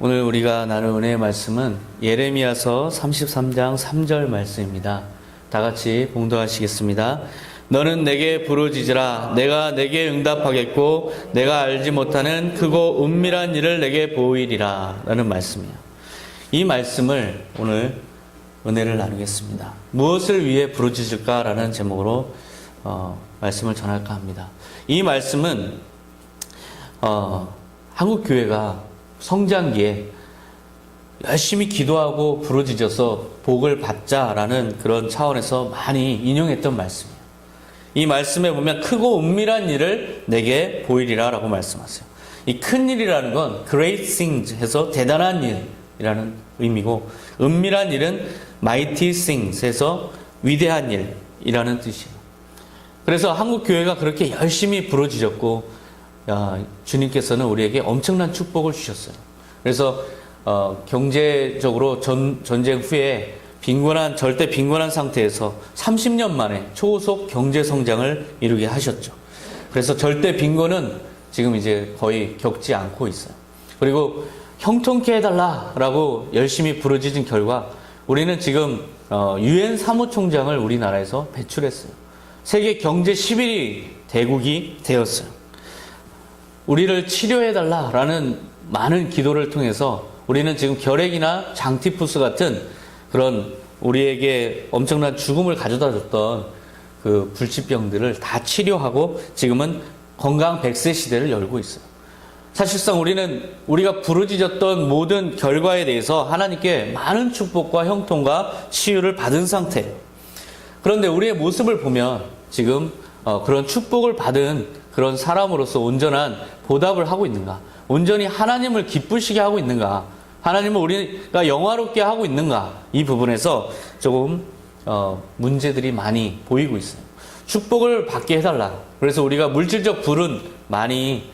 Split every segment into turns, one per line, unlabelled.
오늘 우리가 나눌 은혜의 말씀은 예레미야서 33장 3절 말씀입니다. 다 같이 봉독하시겠습니다. 너는 내게 부르짖으라. 내가 내게 응답하겠고 내가 알지 못하는 크고 은밀한 일을 내게 보이리라. 라는 말씀이에요. 이 말씀을 오늘 은혜를 나누겠습니다. 무엇을 위해 부르짖을까? 라는 제목으로 말씀을 전할까 합니다. 이 말씀은 한국교회가 성장기에 열심히 기도하고 부르짖어서 복을 받자라는 그런 차원에서 많이 인용했던 말씀이에요. 이 말씀에 보면 크고 은밀한 일을 내게 보이리라 라고 말씀하세요. 이 큰 일이라는 건 great things 해서 대단한 일이라는 의미고, 은밀한 일은 mighty things 해서 위대한 일이라는 뜻이에요. 그래서 한국교회가 그렇게 열심히 부르짖었고 주님께서는 우리에게 엄청난 축복을 주셨어요. 그래서 경제적으로 전쟁 후에 절대 빈곤한 상태에서 30년 만에 초속 경제 성장을 이루게 하셨죠. 그래서 절대 빈곤은 지금 이제 거의 겪지 않고 있어요. 그리고 형통케 해달라라고 열심히 부르짖은 결과 우리는 지금 UN 사무총장을 우리나라에서 배출했어요. 세계 경제 11위 대국이 되었어요. 우리를 치료해달라라는 많은 기도를 통해서 우리는 지금 결핵이나 장티푸스 같은 그런 우리에게 엄청난 죽음을 가져다 줬던 그 불치병들을 다 치료하고 지금은 건강 100세 시대를 열고 있어요. 사실상 우리가 부르짖었던 모든 결과에 대해서 하나님께 많은 축복과 형통과 치유를 받은 상태예요. 그런데 우리의 모습을 보면 지금 그런 축복을 받은 그런 사람으로서 온전한 보답을 하고 있는가? 온전히 하나님을 기쁘시게 하고 있는가? 하나님을 우리가 영화롭게 하고 있는가? 이 부분에서 조금 문제들이 많이 보이고 있어요. 축복을 받게 해달라. 그래서 우리가 물질적 불은 많이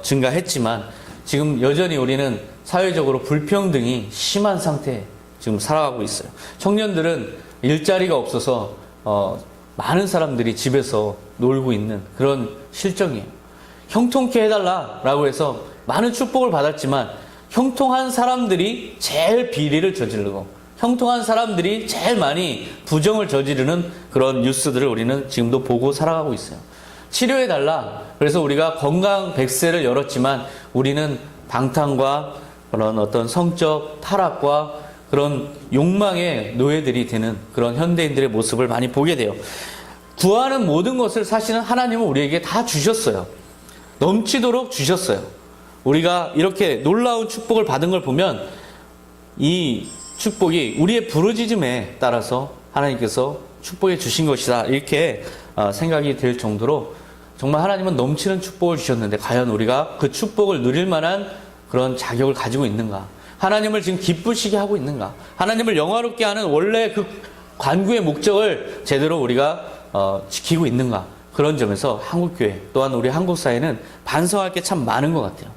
증가했지만 지금 여전히 우리는 사회적으로 불평등이 심한 상태에 지금 살아가고 있어요. 청년들은 일자리가 없어서 많은 사람들이 집에서 놀고 있는 그런 실정이에요. 형통케 해달라라고 해서 많은 축복을 받았지만 형통한 사람들이 제일 비리를 저지르고 형통한 사람들이 제일 많이 부정을 저지르는 그런 뉴스들을 우리는 지금도 보고 살아가고 있어요. 치료해달라. 그래서 우리가 건강 100세를 열었지만 우리는 방탕과 그런 어떤 성적 타락과 그런 욕망의 노예들이 되는 그런 현대인들의 모습을 많이 보게 돼요. 구하는 모든 것을 사실은 하나님은 우리에게 다 주셨어요. 넘치도록 주셨어요. 우리가 이렇게 놀라운 축복을 받은 걸 보면 이 축복이 우리의 부르짖음에 따라서 하나님께서 축복해 주신 것이다. 이렇게 생각이 될 정도로 정말 하나님은 넘치는 축복을 주셨는데 과연 우리가 그 축복을 누릴 만한 그런 자격을 가지고 있는가? 하나님을 지금 기쁘시게 하고 있는가? 하나님을 영화롭게 하는 원래 그 관구의 목적을 제대로 우리가 지키고 있는가? 그런 점에서 한국교회 또한 우리 한국사회는 반성할 게 참 많은 것 같아요.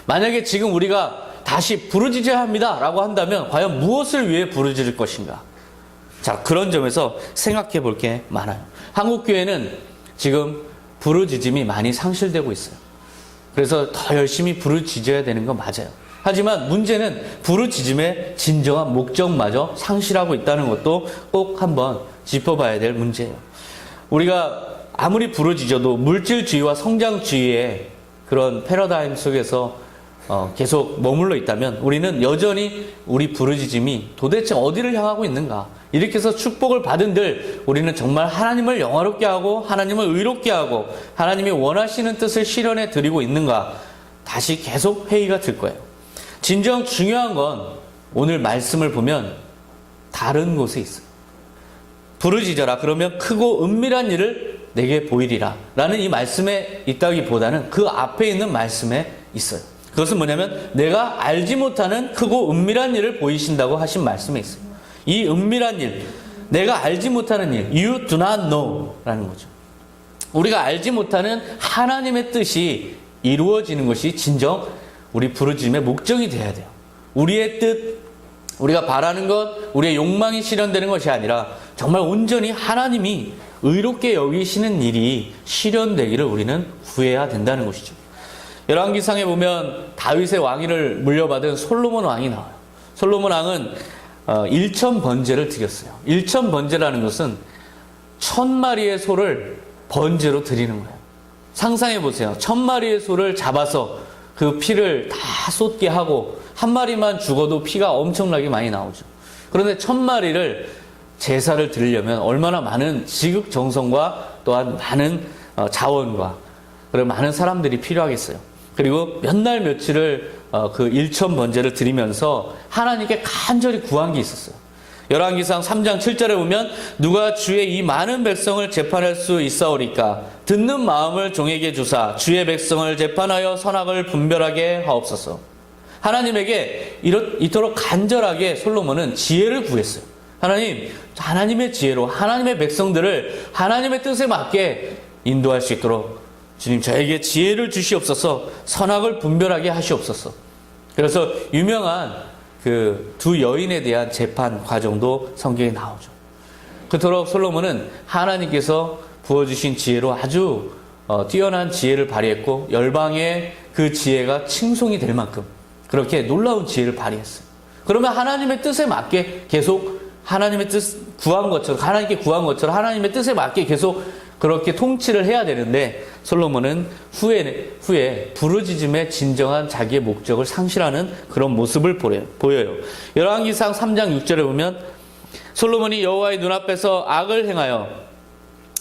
만약에 지금 우리가 다시 부르짖어야 합니다 라고 한다면 과연 무엇을 위해 부르짖을 것인가? 자, 그런 점에서 생각해 볼 게 많아요. 한국교회는 지금 부르짖음이 많이 상실되고 있어요. 그래서 더 열심히 부르짖어야 되는 건 맞아요. 하지만 문제는 부르짖음의 진정한 목적마저 상실하고 있다는 것도 꼭 한번 짚어봐야 될 문제예요. 우리가 아무리 부르짖어도 물질주의와 성장주의의 그런 패러다임 속에서 계속 머물러 있다면 우리는 여전히 우리 부르짖음이 도대체 어디를 향하고 있는가? 이렇게 해서 축복을 받은들 우리는 정말 하나님을 영화롭게 하고 하나님을 의롭게 하고 하나님이 원하시는 뜻을 실현해 드리고 있는가? 다시 계속 회의가 들 거예요. 진정 중요한 건 오늘 말씀을 보면 다른 곳에 있어요. 부르짖어라. 그러면 크고 은밀한 일을 내게 보이리라. 라는 이 말씀에 있다기보다는 그 앞에 있는 말씀에 있어요. 그것은 뭐냐면 내가 알지 못하는 크고 은밀한 일을 보이신다고 하신 말씀에 있어요. 이 은밀한 일, 내가 알지 못하는 일, you do not know 라는 거죠. 우리가 알지 못하는 하나님의 뜻이 이루어지는 것이 진정 우리 부르짖음의 목적이 되어야 돼요. 우리의 뜻, 우리가 바라는 것, 우리의 욕망이 실현되는 것이 아니라 정말 온전히 하나님이 의롭게 여기시는 일이 실현되기를 우리는 구해야 된다는 것이죠. 열왕기상에 보면 다윗의 왕위를 물려받은 솔로몬 왕이 나와요. 솔로몬 왕은 1,000번제를 드렸어요. 1,000번제라는 것은 1,000마리의 소를 번제로 드리는 거예요. 상상해 보세요. 1,000마리의 소를 잡아서 그 피를 다 쏟게 하고 한 마리만 죽어도 피가 엄청나게 많이 나오죠. 그런데 1,000마리를 제사를 드리려면 얼마나 많은 지극정성과 또한 많은 자원과 그리고 많은 사람들이 필요하겠어요. 그리고 몇 날 며칠을 그 1,000번제를 드리면서 하나님께 간절히 구한 게 있었어요. 열왕기상 3장 7절에 보면 누가 주의 이 많은 백성을 재판할 수 있사오리까 듣는 마음을 종에게 주사 주의 백성을 재판하여 선악을 분별하게 하옵소서. 하나님에게 이토록 간절하게 솔로몬은 지혜를 구했어요. 하나님, 하나님의 지혜로 하나님의 백성들을 하나님의 뜻에 맞게 인도할 수 있도록 주님 저에게 지혜를 주시옵소서. 선악을 분별하게 하시옵소서. 그래서 유명한 그 두 여인에 대한 재판 과정도 성경에 나오죠. 그토록 솔로몬은 하나님께서 부어주신 지혜로 아주 뛰어난 지혜를 발휘했고 열방의 그 지혜가 칭송이 될 만큼 그렇게 놀라운 지혜를 발휘했어요. 그러면 하나님의 뜻에 맞게 계속 하나님의 뜻 구한 것처럼 하나님께 구한 것처럼 하나님의 뜻에 맞게 계속 그렇게 통치를 해야 되는데 솔로몬은 후에 부르짖음의 진정한 자기의 목적을 상실하는 그런 모습을 보여요. 열왕기상 3장 6절에 보면 솔로몬이 여호와의 눈앞에서 악을 행하여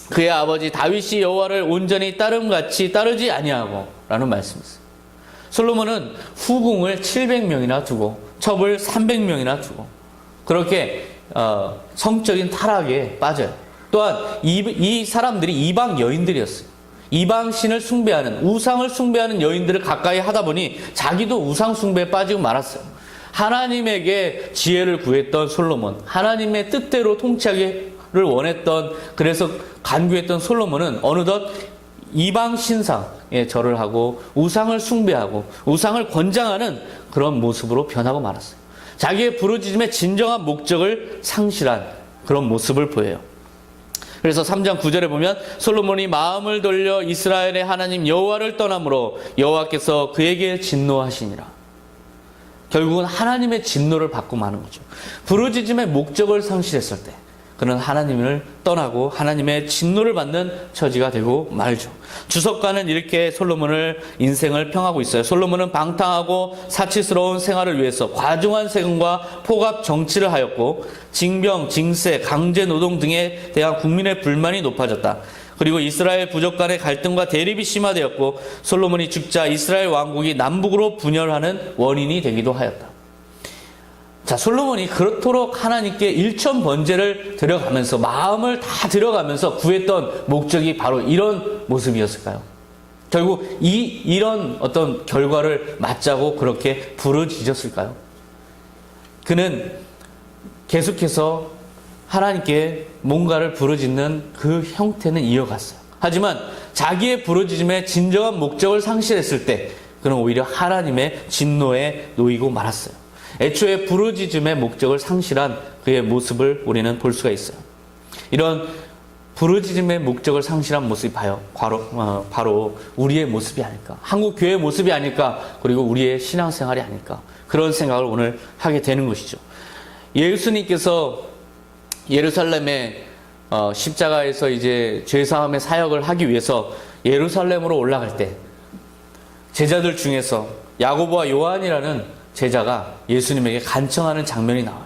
그의 아버지 다윗이 여호와를 온전히 따름같이 따르지 아니하고 라는 말씀이 있어요. 솔로몬은 후궁을 700명이나 두고 첩을 300명이나 두고 그렇게 성적인 타락에 빠져요. 또한 이 사람들이 이방 여인들이었어요. 이방 신을 숭배하는 우상을 숭배하는 여인들을 가까이 하다 보니 자기도 우상 숭배에 빠지고 말았어요. 하나님에게 지혜를 구했던 솔로몬, 하나님의 뜻대로 통치하기를 원했던 그래서 간구했던 솔로몬은 어느덧 이방 신상에 절을 하고 우상을 숭배하고 우상을 권장하는 그런 모습으로 변하고 말았어요. 자기의 부르짖음의 진정한 목적을 상실한 그런 모습을 보여요. 그래서 3장 9절에 보면 솔로몬이 마음을 돌려 이스라엘의 하나님 여호와를 떠남으로 여호와께서 그에게 진노하시니라. 결국은 하나님의 진노를 받고 마는 거죠. 부르짖음의 목적을 상실했을 때 그는 하나님을 떠나고 하나님의 진노를 받는 처지가 되고 말죠. 주석가는 이렇게 솔로몬을 인생을 평하고 있어요. 솔로몬은 방탕하고 사치스러운 생활을 위해서 과중한 세금과 폭압 정치를 하였고 징병, 징세, 강제 노동 등에 대한 국민의 불만이 높아졌다. 그리고 이스라엘 부족 간의 갈등과 대립이 심화되었고 솔로몬이 죽자 이스라엘 왕국이 남북으로 분열하는 원인이 되기도 하였다. 자, 솔로몬이 그렇도록 하나님께 1,000번제를 드려가면서 마음을 다 드려가면서 구했던 목적이 바로 이런 모습이었을까요? 결국 이런 어떤 결과를 맞자고 그렇게 부르짖었을까요? 그는 계속해서 하나님께 뭔가를 부르짖는 그 형태는 이어갔어요. 하지만 자기의 부르짖음의 진정한 목적을 상실했을 때 그는 오히려 하나님의 진노에 놓이고 말았어요. 애초에 부르짖음의 목적을 상실한 그의 모습을 우리는 볼 수가 있어요. 이런 부르짖음의 목적을 상실한 모습이 바로 우리의 모습이 아닐까. 한국 교회의 모습이 아닐까. 그리고 우리의 신앙생활이 아닐까. 그런 생각을 오늘 하게 되는 것이죠. 예수님께서 예루살렘의 십자가에서 이제 죄사함의 사역을 하기 위해서 예루살렘으로 올라갈 때 제자들 중에서 야고보와 요한이라는 제자가 예수님에게 간청하는 장면이 나와요.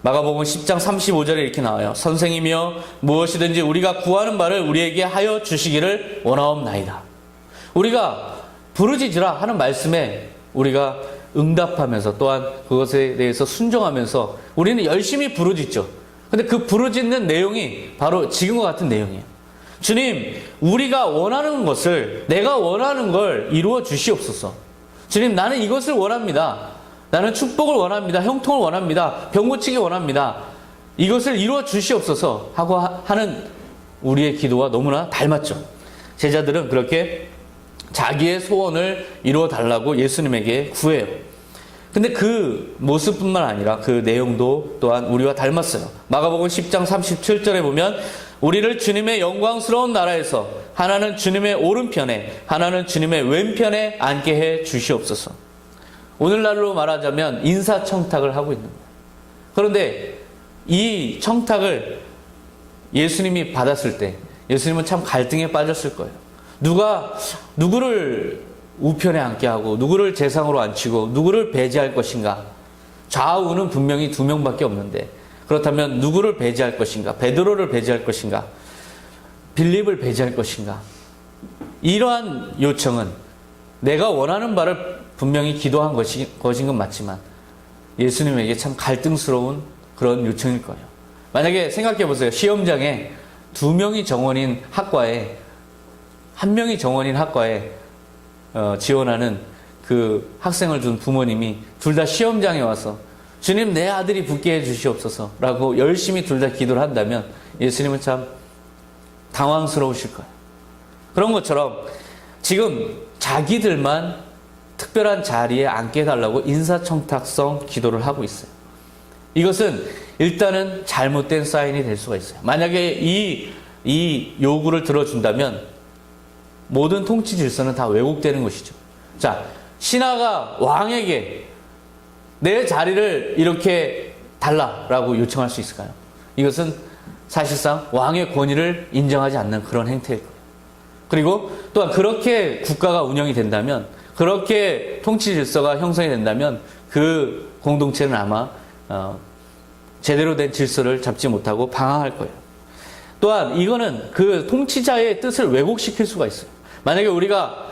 마가복음 10장 35절에 이렇게 나와요. 선생이며 무엇이든지 우리가 구하는 바를 우리에게 하여 주시기를 원하옵나이다. 우리가 부르짖으라 하는 말씀에 우리가 응답하면서 또한 그것에 대해서 순종하면서 우리는 열심히 부르짖죠. 근데 그 부르짖는 내용이 바로 지금과 같은 내용이에요. 주님, 우리가 원하는 것을 내가 원하는 걸 이루어 주시옵소서. 주님, 나는 이것을 원합니다. 나는 축복을 원합니다. 형통을 원합니다. 병 고치기 원합니다. 이것을 이루어 주시옵소서 하고 하는 우리의 기도와 너무나 닮았죠. 제자들은 그렇게 자기의 소원을 이루어 달라고 예수님에게 구해요. 근데 그 모습뿐만 아니라 그 내용도 또한 우리와 닮았어요. 마가복음 10장 37절에 보면 우리를 주님의 영광스러운 나라에서 하나는 주님의 오른편에, 하나는 주님의 왼편에 앉게 해 주시옵소서. 오늘날로 말하자면 인사청탁을 하고 있는 거예요. 그런데 이 청탁을 예수님이 받았을 때 예수님은 참 갈등에 빠졌을 거예요. 누구를 우편에 앉게 하고 누구를 재상으로 앉히고 누구를 배제할 것인가? 좌우는 분명히 두 명밖에 없는데 그렇다면 누구를 배제할 것인가? 베드로를 배제할 것인가? 빌립을 배제할 것인가? 이러한 요청은 내가 원하는 바를 분명히 기도한 것인 건 맞지만 예수님에게 참 갈등스러운 그런 요청일 거예요. 만약에 생각해 보세요. 시험장에 두 명이 정원인 학과에 한 명이 정원인 학과에 지원하는 그 학생을 둔 부모님이 둘 다 시험장에 와서 주님 내 아들이 붙게 해 주시옵소서 라고 열심히 둘 다 기도를 한다면 예수님은 참 당황스러우실 거예요. 그런 것처럼 지금 자기들만 특별한 자리에 앉게 해달라고 인사청탁성 기도를 하고 있어요. 이것은 일단은 잘못된 사인이 될 수가 있어요. 만약에 이 요구를 들어준다면 모든 통치 질서는 다 왜곡되는 것이죠. 자, 신하가 왕에게 내 자리를 이렇게 달라라고 요청할 수 있을까요? 이것은 사실상 왕의 권위를 인정하지 않는 그런 행태일 거예요. 그리고 또한 그렇게 국가가 운영이 된다면, 그렇게 통치 질서가 형성이 된다면 그 공동체는 아마 제대로 된 질서를 잡지 못하고 방황할 거예요. 또한 이거는 그 통치자의 뜻을 왜곡시킬 수가 있어요. 만약에 우리가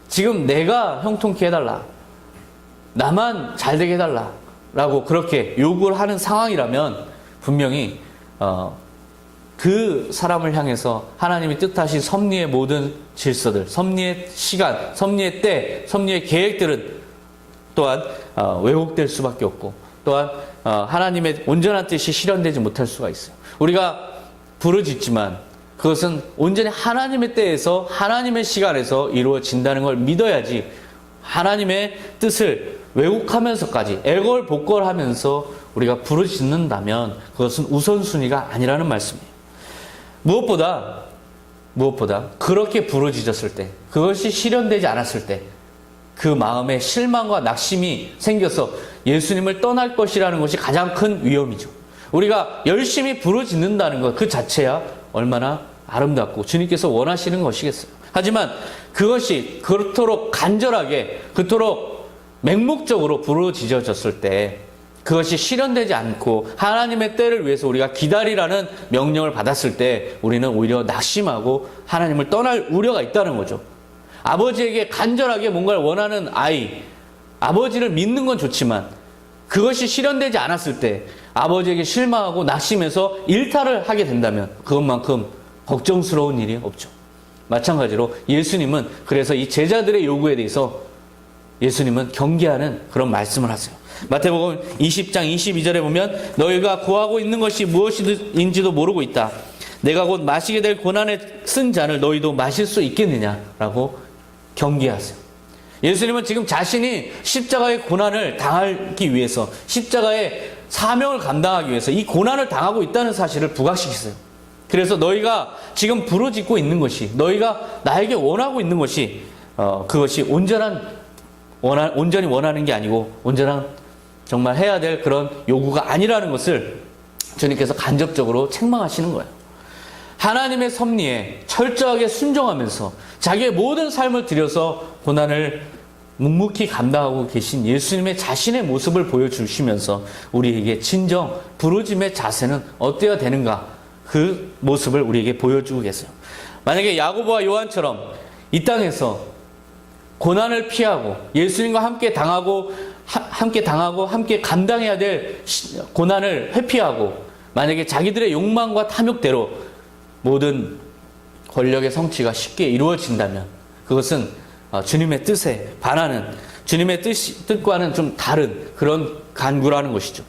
지금 내가 형통케 해달라, 나만 잘되게 해달라 라고 그렇게 요구를 하는 상황이라면 분명히 그 사람을 향해서 하나님이 뜻하신 섭리의 모든 질서들, 섭리의 시간, 섭리의 때, 섭리의 계획들은 또한 왜곡될 수밖에 없고, 또한 하나님의 온전한 뜻이 실현되지 못할 수가 있어요. 우리가 부르짖지만 그것은 온전히 하나님의 때에서 하나님의 시간에서 이루어진다는 걸 믿어야지, 하나님의 뜻을 왜곡하면서까지 애걸복걸하면서 우리가 부르짖는다면 그것은 우선순위가 아니라는 말씀이에요. 무엇보다 그렇게 부르짖었을 때, 그것이 실현되지 않았을 때 그 마음에 실망과 낙심이 생겨서 예수님을 떠날 것이라는 것이 가장 큰 위험이죠. 우리가 열심히 부르짖는다는 것 그 자체야 얼마나 아름답고 주님께서 원하시는 것이겠어요. 하지만 그것이 그토록 간절하게, 그토록 맹목적으로 부르짖어졌을 때 그것이 실현되지 않고 하나님의 때를 위해서 우리가 기다리라는 명령을 받았을 때 우리는 오히려 낙심하고 하나님을 떠날 우려가 있다는 거죠. 아버지에게 간절하게 뭔가를 원하는 아이, 아버지를 믿는 건 좋지만 그것이 실현되지 않았을 때 아버지에게 실망하고 낙심해서 일탈을 하게 된다면 그것만큼 걱정스러운 일이 없죠. 마찬가지로 예수님은 그래서 이 제자들의 요구에 대해서 예수님은 경계하는 그런 말씀을 하세요. 마태복음 20장 22절에 보면 너희가 구하고 있는 것이 무엇인지도 모르고 있다. 내가 곧 마시게 될 고난에 쓴 잔을 너희도 마실 수 있겠느냐라고 경계하세요. 예수님은 지금 자신이 십자가의 고난을 당하기 위해서, 십자가의 사명을 감당하기 위해서 이 고난을 당하고 있다는 사실을 부각시키세요. 그래서 너희가 지금 부르짖고 있는 것이, 너희가 나에게 원하고 있는 것이 그것이 온전히 원하는 게 아니고 온전한 정말 해야 될 그런 요구가 아니라는 것을 주님께서 간접적으로 책망하시는 거예요. 하나님의 섭리에 철저하게 순종하면서 자기의 모든 삶을 들여서 고난을 묵묵히 감당하고 계신 예수님의 자신의 모습을 보여주시면서 우리에게 진정 부르짖음의 자세는 어때야 되는가, 그 모습을 우리에게 보여주고 계세요. 만약에 야고보와 요한처럼 이 땅에서 고난을 피하고 예수님과 함께 당하고 함께 감당해야 될 고난을 회피하고 만약에 자기들의 욕망과 탐욕대로 모든 권력의 성취가 쉽게 이루어진다면 그것은 주님의 뜻에 반하는, 주님의 뜻과는 좀 다른 그런 간구라는 것이죠.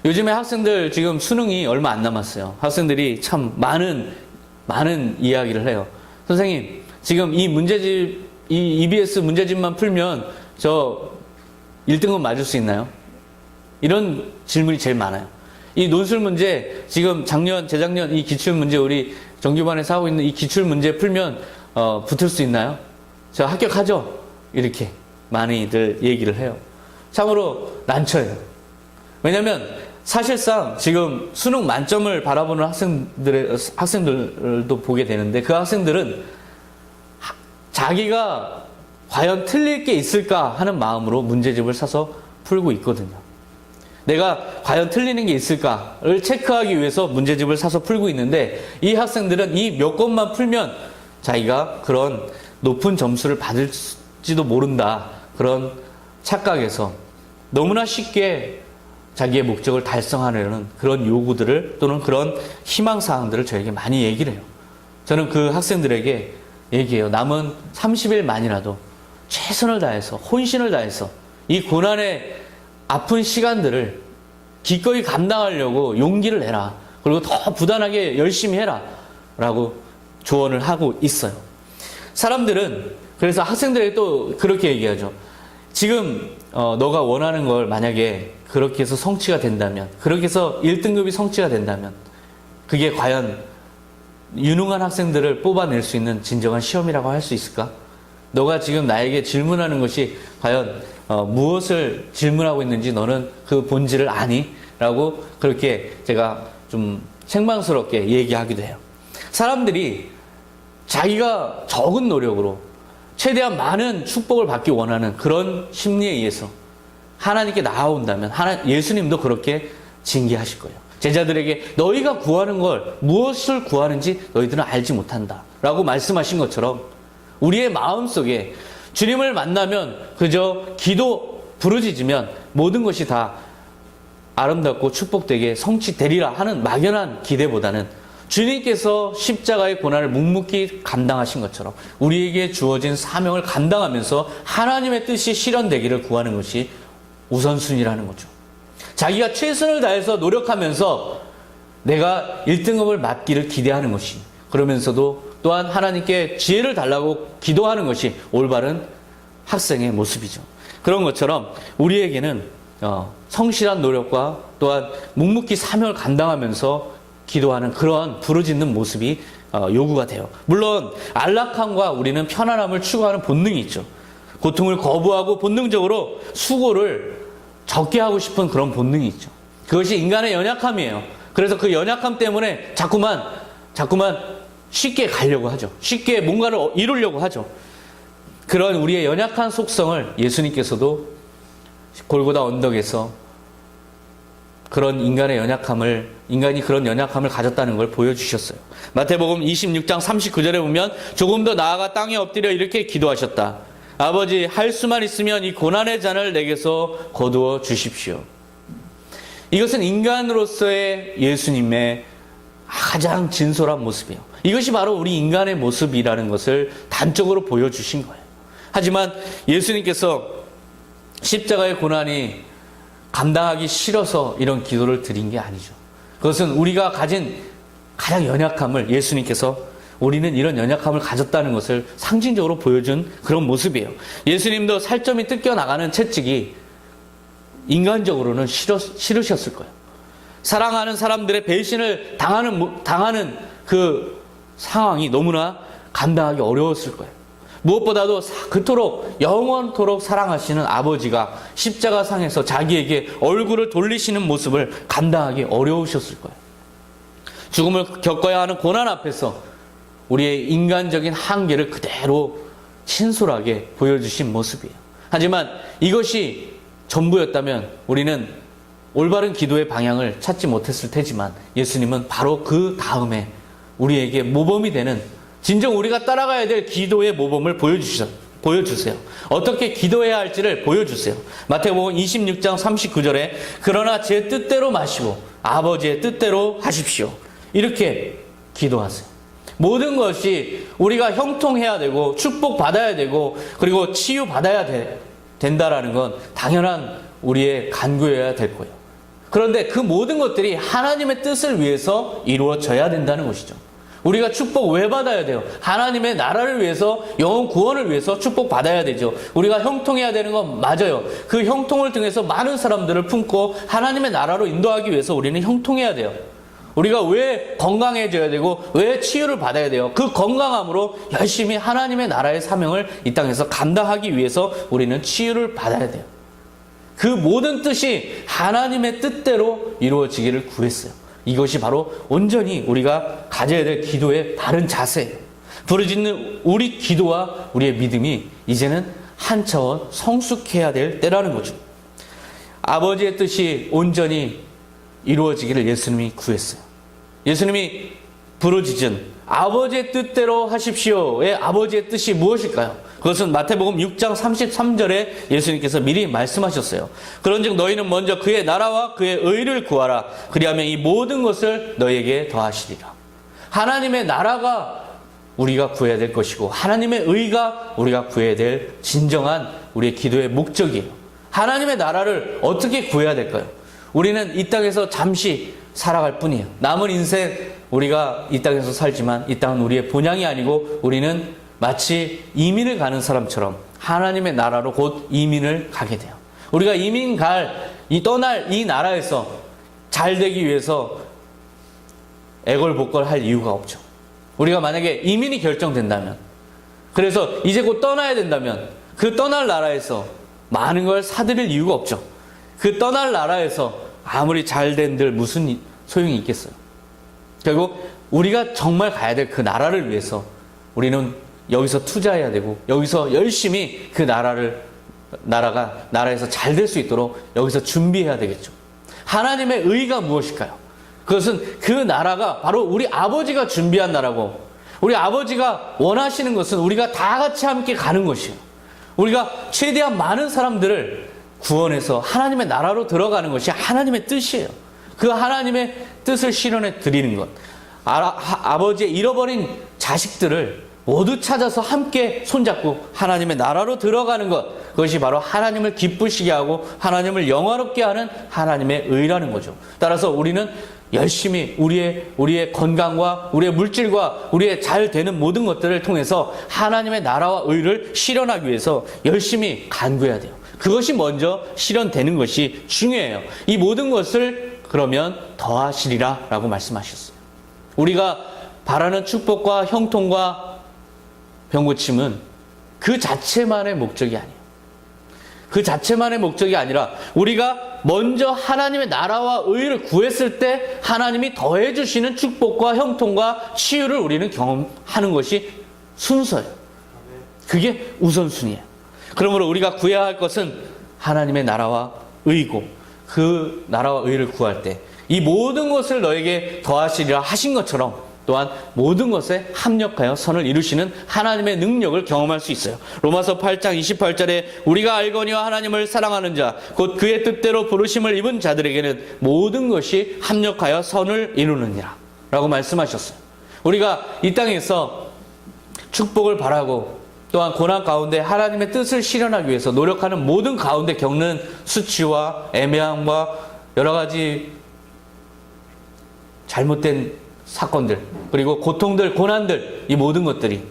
요즘에 학생들 지금 수능이 얼마 안 남았어요. 학생들이 참 많은 이야기를 해요. 선생님, 지금 이 EBS 문제집만 풀면 저 1등급 맞을 수 있나요? 이런 질문이 제일 많아요. 이 논술 문제, 지금 재작년 이 기출문제, 우리 정규반에서 하고 있는 이 기출문제 풀면, 붙을 수 있나요? 저 합격하죠? 이렇게 많이들 얘기를 해요. 참으로 난처해요. 왜냐면, 사실상 지금 수능 만점을 바라보는 학생들도 보게 되는데, 그 학생들은 자기가 과연 틀릴 게 있을까 하는 마음으로 문제집을 사서 풀고 있거든요. 내가 과연 틀리는 게 있을까를 체크하기 위해서 문제집을 사서 풀고 있는데, 이 학생들은 이 몇 것만 풀면 자기가 그런 높은 점수를 받을지도 모른다, 그런 착각에서 너무나 쉽게 자기의 목적을 달성하려는 그런 요구들을, 또는 그런 희망사항들을 저에게 많이 얘기를 해요. 저는 그 학생들에게 얘기해요. 남은 30일만이라도 최선을 다해서, 혼신을 다해서 이 고난의 아픈 시간들을 기꺼이 감당하려고 용기를 내라. 그리고 더 부단하게 열심히 해라. 라고 조언을 하고 있어요. 사람들은, 그래서 학생들에게 또 그렇게 얘기하죠. 지금 너가 원하는 걸 만약에 그렇게 해서 성취가 된다면, 그렇게 해서 1등급이 성취가 된다면, 그게 과연 유능한 학생들을 뽑아낼 수 있는 진정한 시험이라고 할 수 있을까? 너가 지금 나에게 질문하는 것이 과연 무엇을 질문하고 있는지 너는 그 본질을 아니? 라고 그렇게 제가 좀 생망스럽게 얘기하기도 해요. 사람들이 자기가 적은 노력으로 최대한 많은 축복을 받기 원하는 그런 심리에 의해서 하나님께 나아온다면 예수님도 그렇게 징계하실 거예요. 제자들에게 너희가 구하는 걸 무엇을 구하는지 너희들은 알지 못한다 라고 말씀하신 것처럼, 우리의 마음속에 주님을 만나면 그저 기도 부르짖으면 모든 것이 다 아름답고 축복되게 성취되리라 하는 막연한 기대보다는, 주님께서 십자가의 고난을 묵묵히 감당하신 것처럼 우리에게 주어진 사명을 감당하면서 하나님의 뜻이 실현되기를 구하는 것이 우선순위라는 거죠. 자기가 최선을 다해서 노력하면서 내가 1등급을 맞기를 기대하는 것이, 그러면서도 또한 하나님께 지혜를 달라고 기도하는 것이 올바른 학생의 모습이죠. 그런 것처럼 우리에게는 성실한 노력과 또한 묵묵히 사명을 감당하면서 기도하는 그런 부르짖는 모습이 요구가 돼요. 물론 안락함과 우리는 편안함을 추구하는 본능이 있죠. 고통을 거부하고 본능적으로 수고를 적게 하고 싶은 그런 본능이 있죠. 그것이 인간의 연약함이에요. 그래서 그 연약함 때문에 자꾸만 쉽게 가려고 하죠. 쉽게 뭔가를 이루려고 하죠. 그런 우리의 연약한 속성을 예수님께서도 골고다 언덕에서 인간이 그런 연약함을 가졌다는 걸 보여주셨어요. 마태복음 26장 39절에 보면 조금 더 나아가 땅에 엎드려 이렇게 기도하셨다. 아버지, 할 수만 있으면 이 고난의 잔을 내게서 거두어 주십시오. 이것은 인간으로서의 예수님의 가장 진솔한 모습이에요. 이것이 바로 우리 인간의 모습이라는 것을 단적으로 보여주신 거예요. 하지만 예수님께서 십자가의 고난이 감당하기 싫어서 이런 기도를 드린 게 아니죠. 그것은 우리가 가진 가장 연약함을 예수님께서, 우리는 이런 연약함을 가졌다는 것을 상징적으로 보여준 그런 모습이에요. 예수님도 살점이 뜯겨나가는 채찍이 인간적으로는 싫으셨을 거예요. 사랑하는 사람들의 배신을 당하는 그 상황이 너무나 감당하기 어려웠을 거예요. 무엇보다도 그토록 영원토록 사랑하시는 아버지가 십자가상에서 자기에게 얼굴을 돌리시는 모습을 감당하기 어려우셨을 거예요. 죽음을 겪어야 하는 고난 앞에서 우리의 인간적인 한계를 그대로 친솔하게 보여주신 모습이에요. 하지만 이것이 전부였다면 우리는 올바른 기도의 방향을 찾지 못했을 테지만, 예수님은 바로 그 다음에 우리에게 모범이 되는, 진정 우리가 따라가야 될 기도의 모범을 보여주세요. 어떻게 기도해야 할지를 보여주세요. 마태복음 26장 39절에 그러나 제 뜻대로 마시고 아버지의 뜻대로 하십시오. 이렇게 기도하세요. 모든 것이 우리가 형통해야 되고 축복받아야 되고 그리고 치유받아야 된다라는 건 당연한 우리의 간구여야 될 거예요. 그런데 그 모든 것들이 하나님의 뜻을 위해서 이루어져야 된다는 것이죠. 우리가 축복 왜 받아야 돼요? 하나님의 나라를 위해서, 영혼 구원을 위해서 축복 받아야 되죠. 우리가 형통해야 되는 건 맞아요. 그 형통을 통해서 많은 사람들을 품고 하나님의 나라로 인도하기 위해서 우리는 형통해야 돼요. 우리가 왜 건강해져야 되고 왜 치유를 받아야 돼요? 그 건강함으로 열심히 하나님의 나라의 사명을 이 땅에서 감당하기 위해서 우리는 치유를 받아야 돼요. 그 모든 뜻이 하나님의 뜻대로 이루어지기를 구했어요. 이것이 바로 온전히 우리가 가져야 될 기도의 바른 자세예요. 부르짖는 우리 기도와 우리의 믿음이 이제는 한 차원 성숙해야 될 때라는 거죠. 아버지의 뜻이 온전히 이루어지기를 예수님이 구했어요. 예수님이 부르짖은 아버지의 뜻대로 하십시오의 아버지의 뜻이 무엇일까요? 그것은 마태복음 6장 33절에 예수님께서 미리 말씀하셨어요. 그런즉 너희는 먼저 그의 나라와 그의 의를 구하라. 그리하면 이 모든 것을 너희에게 더하시리라. 하나님의 나라가 우리가 구해야 될 것이고 하나님의 의가 우리가 구해야 될 진정한 우리의 기도의 목적이에요. 하나님의 나라를 어떻게 구해야 될까요? 우리는 이 땅에서 잠시 살아갈 뿐이에요. 남은 인생 우리가 이 땅에서 살지만 이 땅은 우리의 본향이 아니고 우리는 마치 이민을 가는 사람처럼 하나님의 나라로 곧 이민을 가게 돼요. 우리가 떠날 이 나라에서 잘 되기 위해서 애걸복걸할 이유가 없죠. 우리가 만약에 이민이 결정된다면, 그래서 이제 곧 떠나야 된다면 그 떠날 나라에서 많은 걸 사들일 이유가 없죠. 그 떠날 나라에서 아무리 잘된들 무슨 소용이 있겠어요. 결국 우리가 정말 가야 될 그 나라를 위해서 우리는 여기서 투자해야 되고 여기서 열심히 그 나라에서 잘 될 수 있도록 여기서 준비해야 되겠죠. 하나님의 의가 무엇일까요? 그것은 그 나라가 바로 우리 아버지가 준비한 나라고, 우리 아버지가 원하시는 것은 우리가 다 같이 함께 가는 것이에요. 우리가 최대한 많은 사람들을 구원해서 하나님의 나라로 들어가는 것이 하나님의 뜻이에요. 그 하나님의 뜻을 실현해 드리는 것, 아버지의 잃어버린 자식들을 모두 찾아서 함께 손잡고 하나님의 나라로 들어가는 것, 그것이 바로 하나님을 기쁘시게 하고 하나님을 영화롭게 하는 하나님의 의라는 거죠. 따라서 우리는 열심히 우리의 건강과 우리의 물질과 우리의 잘 되는 모든 것들을 통해서 하나님의 나라와 의를 실현하기 위해서 열심히 간구해야 돼요. 그것이 먼저 실현되는 것이 중요해요. 이 모든 것을 그러면 더하시리라 라고 말씀하셨어요. 우리가 바라는 축복과 형통과 병고침은 그 자체만의 목적이 아니에요. 그 자체만의 목적이 아니라 우리가 먼저 하나님의 나라와 의를 구했을 때 하나님이 더해주시는 축복과 형통과 치유를 우리는 경험하는 것이 순서예요. 그게 우선순위예요. 그러므로 우리가 구해야 할 것은 하나님의 나라와 의고, 그 나라와 의를 구할 때 이 모든 것을 너에게 더하시리라 하신 것처럼 또한 모든 것에 합력하여 선을 이루시는 하나님의 능력을 경험할 수 있어요. 로마서 8장 28절에 우리가 알거니와 하나님을 사랑하는 자 곧 그의 뜻대로 부르심을 입은 자들에게는 모든 것이 합력하여 선을 이루느니라 라고 말씀하셨어요. 우리가 이 땅에서 축복을 바라고 또한 고난 가운데 하나님의 뜻을 실현하기 위해서 노력하는 모든 가운데 겪는 수치와 애매함과 여러 가지 잘못된 사건들, 그리고 고통들, 고난들, 이 모든 것들이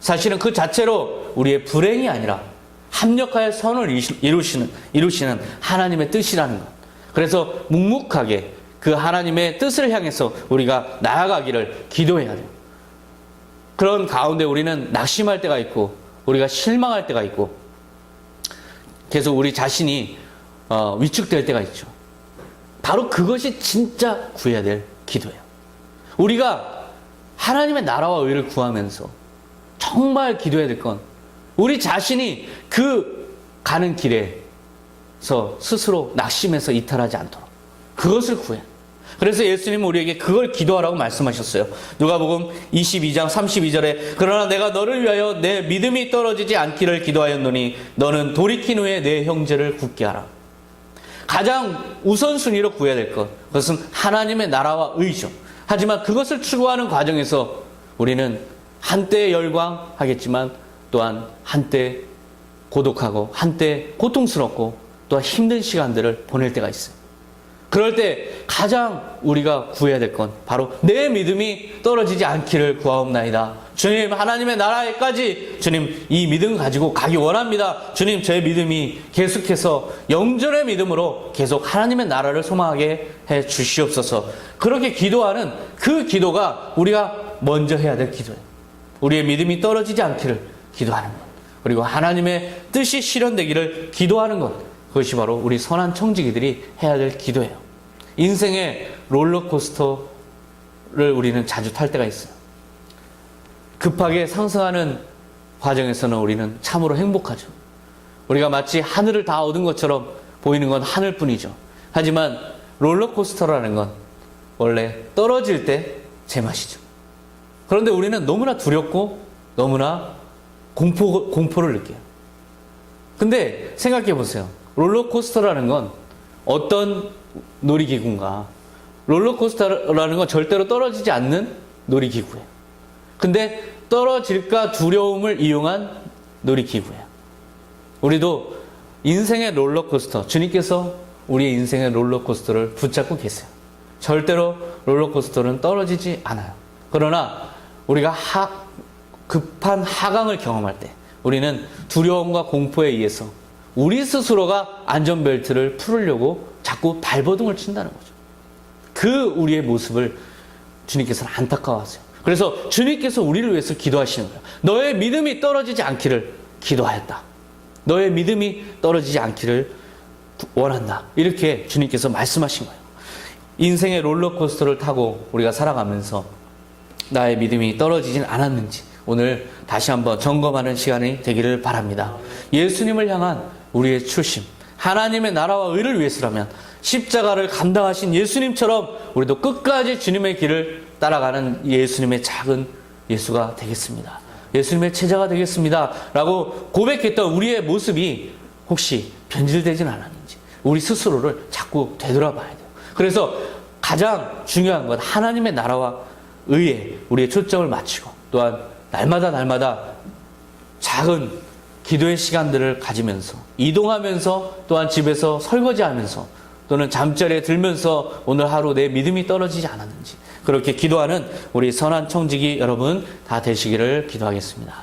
사실은 그 자체로 우리의 불행이 아니라 합력하여 선을 이루시는 하나님의 뜻이라는 것. 그래서 묵묵하게 그 하나님의 뜻을 향해서 우리가 나아가기를 기도해야 돼요. 그런 가운데 우리는 낙심할 때가 있고 우리가 실망할 때가 있고 계속 우리 자신이 위축될 때가 있죠. 바로 그것이 진짜 구해야 될 기도예요. 우리가 하나님의 나라와 의를 구하면서 정말 기도해야 될 건 우리 자신이 그 가는 길에서 스스로 낙심해서 이탈하지 않도록 그것을 구해. 그래서 예수님은 우리에게 그걸 기도하라고 말씀하셨어요. 누가복음 22장 32절에 그러나 내가 너를 위하여 내 믿음이 떨어지지 않기를 기도하였노니 너는 돌이킨 후에 내 형제를 굳게 하라. 가장 우선순위로 구해야 될 것, 그것은 하나님의 나라와 의죠. 하지만 그것을 추구하는 과정에서 우리는 한때 열광하겠지만 또한 한때 고독하고 한때 고통스럽고 또한 힘든 시간들을 보낼 때가 있어요. 그럴 때 가장 우리가 구해야 될 건 바로 내 믿음이 떨어지지 않기를 구하옵나이다. 주님, 하나님의 나라에까지 주님 이 믿음 가지고 가기 원합니다. 주님, 제 믿음이 계속해서 영전의 믿음으로 계속 하나님의 나라를 소망하게 해 주시옵소서. 그렇게 기도하는 그 기도가 우리가 먼저 해야 될 기도예요. 우리의 믿음이 떨어지지 않기를 기도하는 것, 그리고 하나님의 뜻이 실현되기를 기도하는 것, 그것이 바로 우리 선한 청지기들이 해야 될 기도예요. 인생의 롤러코스터를 우리는 자주 탈 때가 있어요. 급하게 상승하는 과정에서는 우리는 참으로 행복하죠. 우리가 마치 하늘을 다 얻은 것처럼 보이는 건 하늘뿐이죠. 하지만 롤러코스터라는 건 원래 떨어질 때 제맛이죠. 그런데 우리는 너무나 두렵고 너무나 공포를 느껴요. 근데 생각해 보세요. 롤러코스터라는 건 어떤 놀이기구인가? 롤러코스터라는 건 절대로 떨어지지 않는 놀이기구예요. 근데 떨어질까 두려움을 이용한 놀이기구예요. 우리도 인생의 롤러코스터, 주님께서 우리의 인생의 롤러코스터를 붙잡고 계세요. 절대로 롤러코스터는 떨어지지 않아요. 그러나 우리가 급한 하강을 경험할 때 우리는 두려움과 공포에 의해서 우리 스스로가 안전벨트를 풀으려고 자꾸 발버둥을 친다는 거죠. 그 우리의 모습을 주님께서는 안타까워하세요. 그래서 주님께서 우리를 위해서 기도하시는 거예요. 너의 믿음이 떨어지지 않기를 기도하였다. 너의 믿음이 떨어지지 않기를 원한다. 이렇게 주님께서 말씀하신 거예요. 인생의 롤러코스터를 타고 우리가 살아가면서 나의 믿음이 떨어지진 않았는지 오늘 다시 한번 점검하는 시간이 되기를 바랍니다. 예수님을 향한 우리의 초심, 하나님의 나라와 의를 위해서라면 십자가를 감당하신 예수님처럼 우리도 끝까지 주님의 길을 따라가는 예수님의 작은 예수가 되겠습니다. 예수님의 제자가 되겠습니다. 라고 고백했던 우리의 모습이 혹시 변질되진 않았는지 우리 스스로를 자꾸 되돌아봐야 돼요. 그래서 가장 중요한 건 하나님의 나라와 의에 우리의 초점을 맞추고 또한 날마다 작은 기도의 시간들을 가지면서 이동하면서 또한 집에서 설거지하면서 또는 잠자리에 들면서 오늘 하루 내 믿음이 떨어지지 않았는지 그렇게 기도하는 우리 선한 청지기 여러분 다 되시기를 기도하겠습니다.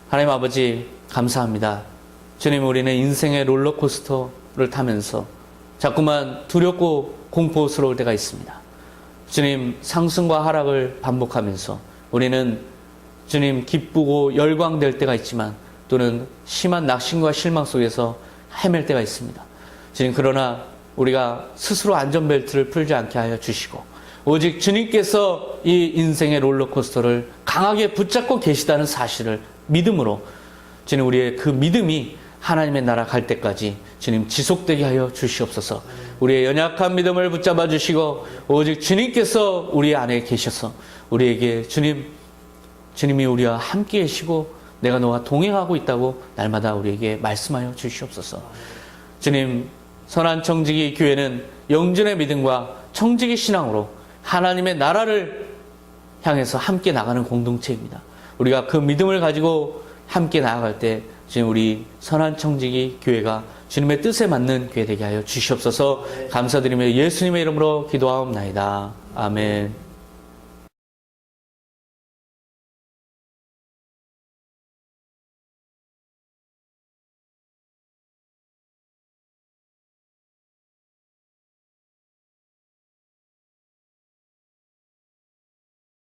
하나님 아버지 감사합니다. 주님, 우리는 인생의 롤러코스터를 타면서 자꾸만 두렵고 공포스러울 때가 있습니다. 주님, 상승과 하락을 반복하면서 우리는 주님 기쁘고 열광될 때가 있지만 또는 심한 낙심과 실망 속에서 헤맬 때가 있습니다. 주님, 그러나 우리가 스스로 안전벨트를 풀지 않게 하여 주시고 오직 주님께서 이 인생의 롤러코스터를 강하게 붙잡고 계시다는 사실을 믿음으로 주님, 우리의 그 믿음이 하나님의 나라 갈 때까지 주님 지속되게 하여 주시옵소서. 우리의 연약한 믿음을 붙잡아 주시고 오직 주님께서 우리 안에 계셔서 우리에게 주님이 우리와 함께 계시고 내가 너와 동행하고 있다고 날마다 우리에게 말씀하여 주시옵소서. 주님, 선한 청지기 교회는 영전의 믿음과 청지기 신앙으로 하나님의 나라를 향해서 함께 나가는 공동체입니다. 우리가 그 믿음을 가지고 함께 나아갈 때 지금 우리 선한 청지기 교회가 주님의 뜻에 맞는 교회 되게 하여 주시옵소서. 감사드리며 예수님의 이름으로 기도하옵나이다. 아멘.